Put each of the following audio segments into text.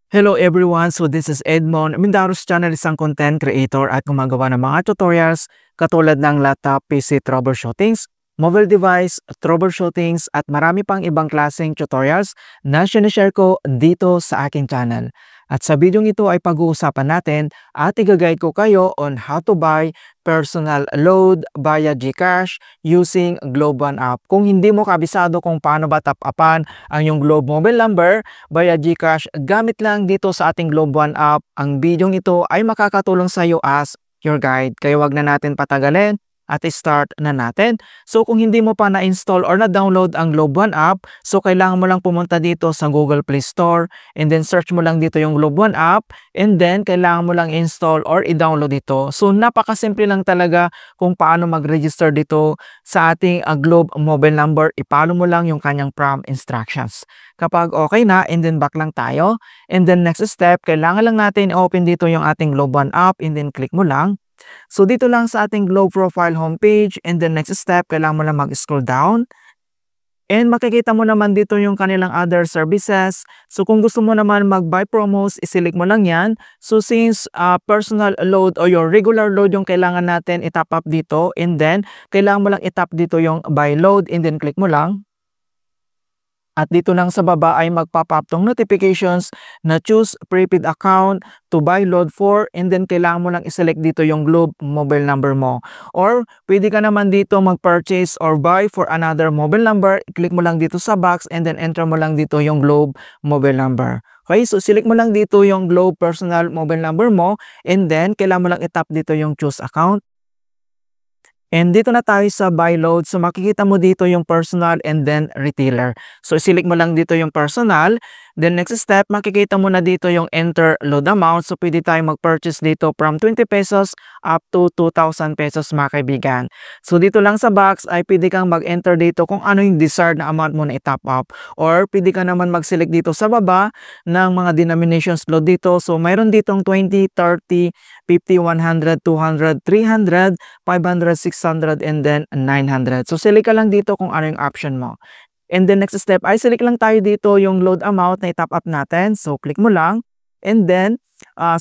Hello everyone! So this is Edmond, Mindaros Channel, isang content creator at gumagawa ng mga tutorials katulad ng laptop, PC troubleshootings, mobile device troubleshootings at marami pang ibang klaseng tutorials na sinishare ko dito sa aking channel. At sa video ito ay pag-uusapan natin at i-guide ko kayo on how to buy personal load via GCash using Globe One app. Kung hindi mo kabisado kung paano ba tap-upan ang yung Globe mobile number via GCash, gamit lang dito sa ating Globe One app. Ang video ito ay makakatulong sa iyo as your guide. Kaya wag na natin patagalin at start na natin. So kung hindi mo pa na-install or na-download ang Globe One app, so kailangan mo lang pumunta dito sa Google Play Store and then search mo lang dito yung Globe One app and then kailangan mo lang install or i-download ito. So napakasimple lang talaga kung paano mag-register dito sa ating Globe mobile number. I-follow mo lang yung kanyang prompt instructions. Kapag okay na, and then back lang tayo. And then next step, kailangan lang natin i-open dito yung ating Globe One app and then click mo lang. So dito lang sa ating Globe profile homepage, and then next step, kailangan mo lang mag-scroll down. And makikita mo naman dito yung kanilang other services. So kung gusto mo naman mag-buy promos, isilik mo lang yan. So since personal load or your regular load yung kailangan natin i-top up dito, and then kailangan mo lang i-tap dito yung buy load and then click mo lang. At dito lang sa baba ay magpop-up tong notifications na choose prepaid account to buy load for, and then kailangan mo lang i-select dito yung Globe mobile number mo. Or pwede ka naman dito mag-purchase or buy for another mobile number. Click mo lang dito sa box and then enter mo lang dito yung Globe mobile number. Okay, so select mo lang dito yung Globe personal mobile number mo, and then kailangan mo lang i-tap dito yung choose account. And dito na tayo sa buy load. So makikita mo dito yung personal and then retailer. So select mo lang dito yung personal. Then next step, makikita mo na dito yung enter load amount. So pwede tayo mag-purchase dito from 20 pesos up to 2,000 pesos mga kaibigan. So dito lang sa box ay pwede kang mag-enter dito kung ano yung desired na amount mo na i-top up. Or pwede ka naman mag-select dito sa baba ng mga denominations load dito. So mayroon ditong 20, 30, 50, 100, 200, 300, 500, 600, and then 900. So select ka lang dito kung ano yung option mo. And then next step ay select lang tayo dito yung load amount na i-top up natin. So click mo lang. And then,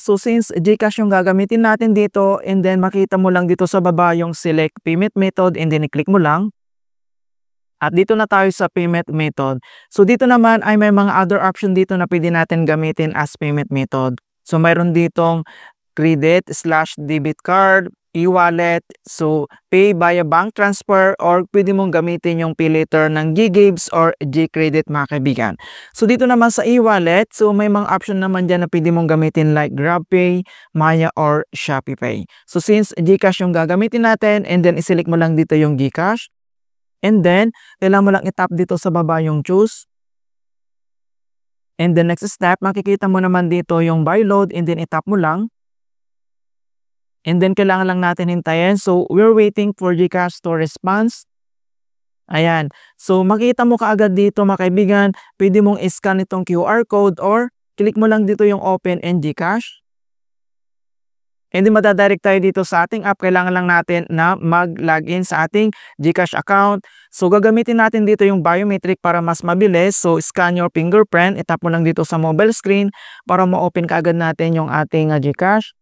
so since GCash yung gagamitin natin dito, and then makita mo lang dito sa baba yung select payment method, and then i-click mo lang. At dito na tayo sa payment method. So dito naman ay may mga other option dito na pwede natin gamitin as payment method. So mayroon ditong credit/debit card, e-wallet, so pay via bank transfer, or pwede mong gamitin yung pay later ng GGives or GCredit mga kaibigan. So dito naman sa e-wallet, so may mga option naman dyan na pwede mong gamitin like GrabPay, Maya, or ShopeePay. So since GCash yung gagamitin natin, and then iselect mo lang dito yung GCash, and then kailangan mo lang i-tap dito sa baba yung choose. And the next step, makikita mo naman dito yung buy load, and then i-tap mo lang. And then kailangan lang natin hintayin. So we're waiting for GCash to response. Ayan. So makita mo kaagad dito mga kaibigan, pwede mong i-scan itong QR code or click mo lang dito yung open and GCash. And then madadirect tayo dito sa ating app. Kailangan lang natin na mag-login sa ating GCash account. So gagamitin natin dito yung biometric para mas mabilis. So scan your fingerprint. Itap mo lang dito sa mobile screen para ma-open kaagad natin yung ating GCash.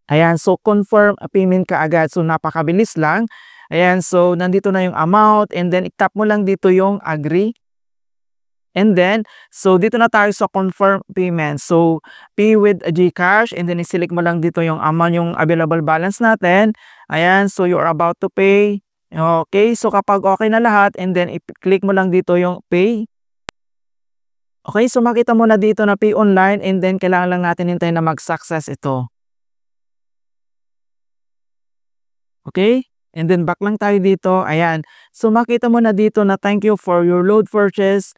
Ayan, so confirm payment ka agad. So napakabilis lang. Ayan, so nandito na yung amount, and then i-tap mo lang dito yung agree. And then, so dito na tayo sa confirm payment. So pay with GCash, and then i-select mo lang dito yung amount, yung available balance natin. Ayan, so you're about to pay. Okay, so kapag okay na lahat, and then i-click mo lang dito yung pay. Okay, so makita mo na dito na pay online, and then kailangan lang natin hintayin na mag-success ito. Okay? And then back lang tayo dito. Ayan. So makita mo na dito na thank you for your load purchase.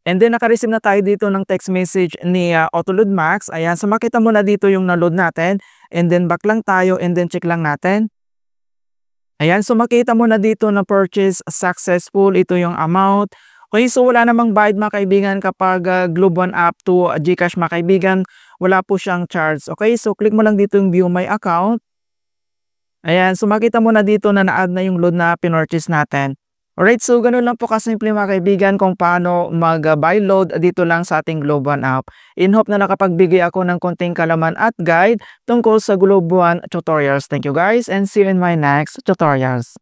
And then naka-receive na tayo dito ng text message ni Autoload Max. Ayan. So makita mo na dito yung na-load natin. And then back lang tayo, and then check lang natin. Ayan. So makita mo na dito na purchase successful. Ito yung amount. Okay. So wala namang bayad mga kaibigan kapag Globe One app to GCash mga kaibigan. Wala po siyang charge. Okay. So click mo lang dito yung view my account. Ayan, so makita mo na dito na na-add na yung load na pinurchase natin. Alright, so ganun lang po kasimple mga kaibigan kung paano mag-buy load dito lang sa ating Globe One app. In hope na nakapagbigay ako ng konting kalaman at guide tungkol sa Globe One tutorials. Thank you guys and see you in my next tutorials.